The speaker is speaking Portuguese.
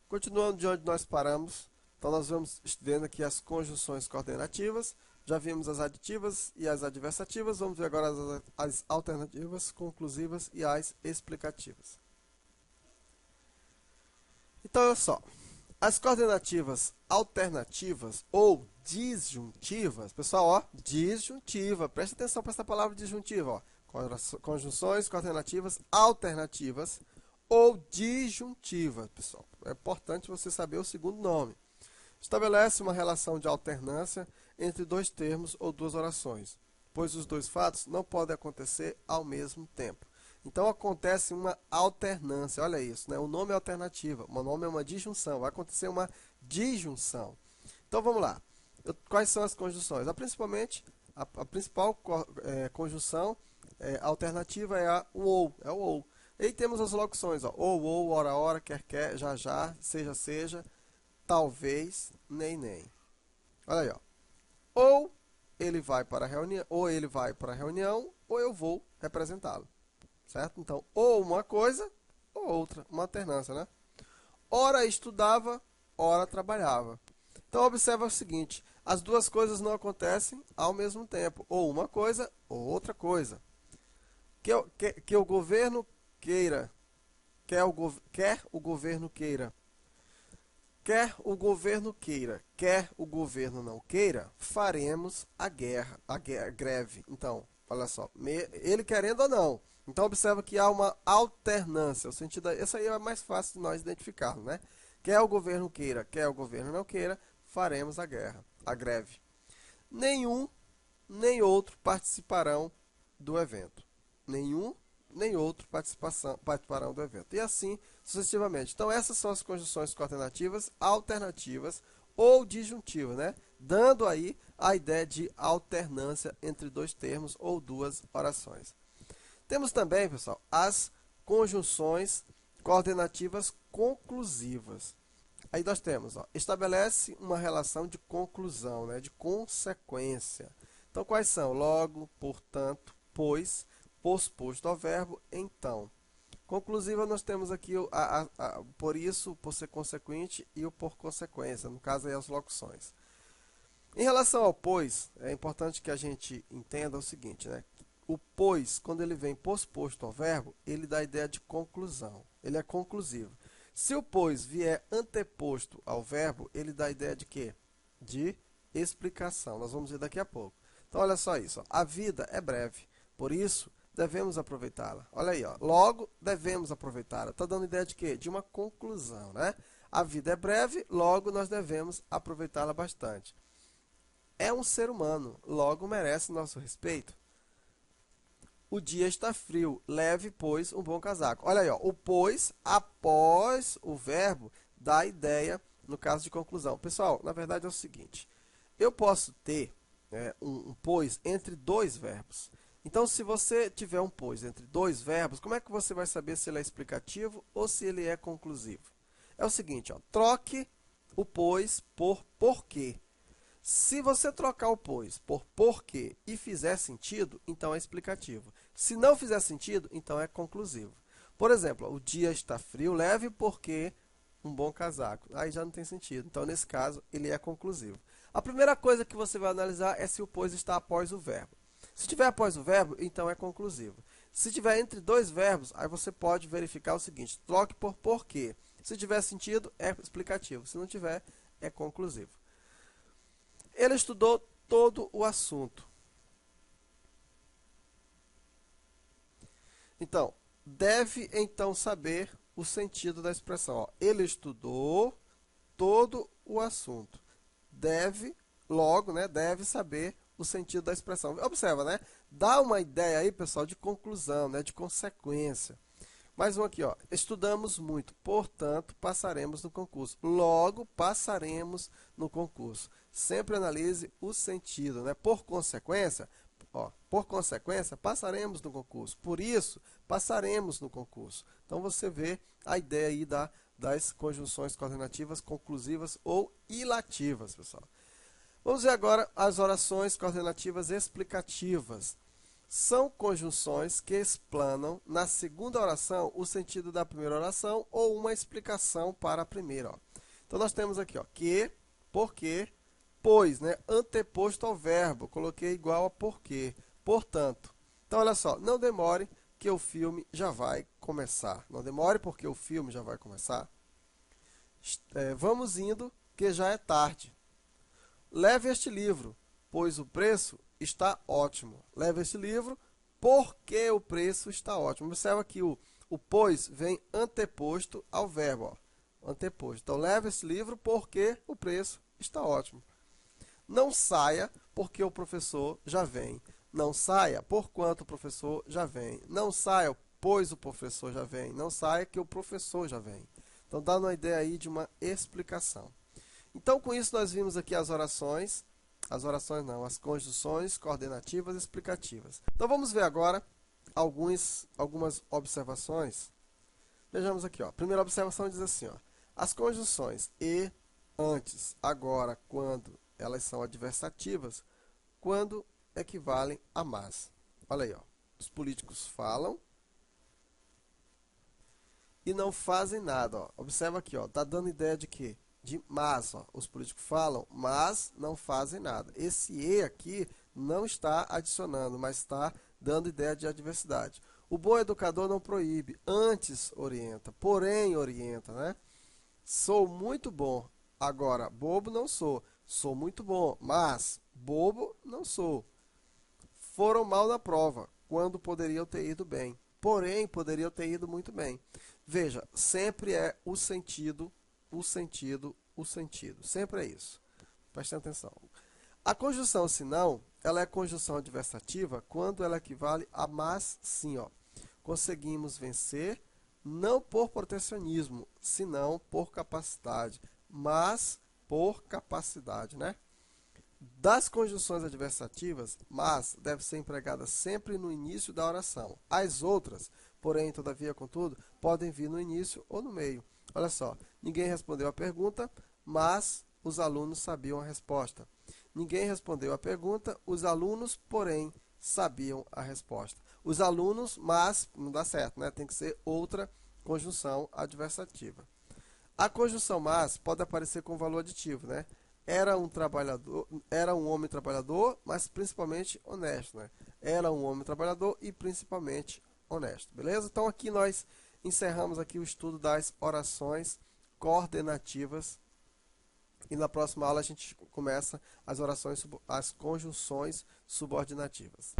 Continuando de onde nós paramos, então nós vamos estudando aqui as conjunções coordenativas, já vimos as aditivas e as adversativas, vamos ver agora as alternativas, conclusivas e as explicativas. Então, olha só, as coordenativas alternativas ou disjuntivas, pessoal, ó, disjuntiva, preste atenção para essa palavra disjuntiva, ó, conjunções coordenativas alternativas ou disjuntiva, pessoal. É importante você saber o segundo nome. Estabelece uma relação de alternância entre dois termos ou duas orações, pois os dois fatos não podem acontecer ao mesmo tempo. Então acontece uma alternância, olha isso, né? O nome é alternativa, o nome é uma disjunção, vai acontecer uma disjunção. Então vamos lá. Quais são as conjunções? A principal conjunção alternativa é o ou. E aí temos as locuções, ó, ou, ora, quer, já, seja, talvez, nem. Olha aí, ó. Ou ele vai para a reunião, ou eu vou representá-lo. Certo? Então, ou uma coisa ou outra, uma alternância, né? Ora estudava, ora trabalhava. Então, observa o seguinte, as duas coisas não acontecem ao mesmo tempo, ou uma coisa ou outra coisa. Que o governo queira, quer o governo queira, quer o governo não queira, faremos a greve. Então, olha só, ele querendo ou não. Então, observa que há uma alternância. O sentido, esse aí é mais fácil de nós identificarmos, né? Quer o governo queira, quer o governo não queira, faremos a greve. Nenhum nem outro participarão do evento. Nenhum nem outro participarão do evento. E assim sucessivamente. Então, essas são as conjunções coordenativas alternativas ou disjuntivas, né? Dando aí a ideia de alternância entre dois termos ou duas orações. Temos também, pessoal, as conjunções coordenativas conclusivas. Aí nós temos, ó, estabelece uma relação de conclusão, né, de consequência. Então, quais são? Logo, portanto, pois, posposto ao verbo, então. Conclusiva, nós temos aqui por isso, por ser consequente, e o por consequência, no caso aí as locuções. Em relação ao pois, é importante que a gente entenda o seguinte, né? O pois, quando ele vem posposto ao verbo, ele dá a ideia de conclusão. Ele é conclusivo. Se o pois vier anteposto ao verbo, ele dá a ideia de quê? De explicação. Nós vamos ver daqui a pouco. Então, olha só isso. Ó. A vida é breve, por isso devemos aproveitá-la. Olha aí, ó. Logo devemos aproveitá-la. Está dando ideia de quê? De uma conclusão, né? A vida é breve, logo nós devemos aproveitá-la bastante. É um ser humano, logo merece nosso respeito. O dia está frio, leve, pois, um bom casaco. Olha aí, ó, o pois, após o verbo, dá a ideia, no caso de conclusão. Pessoal, na verdade é o seguinte, eu posso ter um pois entre dois verbos. Então, se você tiver um pois entre dois verbos, como é que você vai saber se ele é explicativo ou se ele é conclusivo? É o seguinte, ó, troque o pois por porquê. Se você trocar o pois por porquê e fizer sentido, então é explicativo. Se não fizer sentido, então é conclusivo. Por exemplo, o dia está frio, leve porque um bom casaco. Aí já não tem sentido. Então, nesse caso, ele é conclusivo. A primeira coisa que você vai analisar é se o pois está após o verbo. Se estiver após o verbo, então é conclusivo. Se estiver entre dois verbos, aí você pode verificar o seguinte, troque por porquê. Se tiver sentido, é explicativo. Se não tiver, é conclusivo. Ele estudou todo o assunto. Então, deve então saber o sentido da expressão. Ó. Ele estudou todo o assunto. Deve, logo, né, deve saber o sentido da expressão. Observa, né? Dá uma ideia aí, pessoal, de conclusão, né, de consequência. Mais um aqui, ó. Estudamos muito, portanto, passaremos no concurso. Logo, passaremos no concurso. Sempre analise o sentido, né? Por consequência, passaremos no concurso. Por isso, passaremos no concurso. Então, você vê a ideia aí das conjunções coordenativas conclusivas ou ilativas, pessoal. Vamos ver agora as orações coordenativas explicativas. São conjunções que explanam na segunda oração o sentido da primeira oração ou uma explicação para a primeira. Ó. Então, nós temos aqui, ó, que, porque, pois, né? Anteposto ao verbo. Coloquei igual a porque. Portanto. Então, olha só. Não demore que o filme já vai começar. Não demore porque o filme já vai começar. Vamos indo que já é tarde. Leve este livro, pois o preço está ótimo. Leve este livro porque o preço está ótimo. Observa que o pois vem anteposto ao verbo. Ó. Anteposto. Então, leve este livro porque o preço está ótimo. Não saia porque o professor já vem. Não saia porquanto o professor já vem. Não saia pois o professor já vem. Não saia que o professor já vem. Então, dá uma ideia aí de uma explicação. Então, com isso, nós vimos aqui as orações as conjunções coordenativas e explicativas. Então, vamos ver agora algumas observações. Vejamos aqui, ó. A primeira observação diz assim, ó, as conjunções e, antes, agora, quando, elas são adversativas, quando equivalem a mas. Olha aí, ó. Os políticos falam e não fazem nada. Ó. Observa aqui, ó. Tá dando ideia de quê? De mas. Ó. Os políticos falam, mas não fazem nada. Esse e aqui não está adicionando, mas está dando ideia de adversidade. O bom educador não proíbe, antes orienta, porém orienta, né? Sou muito bom, agora bobo não sou. Sou muito bom, mas bobo não sou. Foram mal na prova, quando poderiam ter ido bem. Porém, poderiam ter ido muito bem. Veja, sempre é o sentido, o sentido, o sentido. Sempre é isso. Prestem atenção. A conjunção senão, ela é conjunção adversativa quando ela equivale a mas sim. Ó. Conseguimos vencer, não por protecionismo, senão por capacidade. Mas por capacidade, né? Das conjunções adversativas, mas deve ser empregada sempre no início da oração. As outras, porém, todavia, contudo, podem vir no início ou no meio. Olha só, ninguém respondeu a pergunta, mas os alunos sabiam a resposta. Ninguém respondeu a pergunta, os alunos, porém, sabiam a resposta. Os alunos, mas não dá certo, né? Tem que ser outra conjunção adversativa. A conjunção mas pode aparecer com valor aditivo, né? Era um homem trabalhador, mas principalmente honesto, né? Era um homem trabalhador e principalmente honesto, beleza? Então aqui nós encerramos aqui o estudo das orações coordenativas e na próxima aula a gente começa as conjunções subordinativas.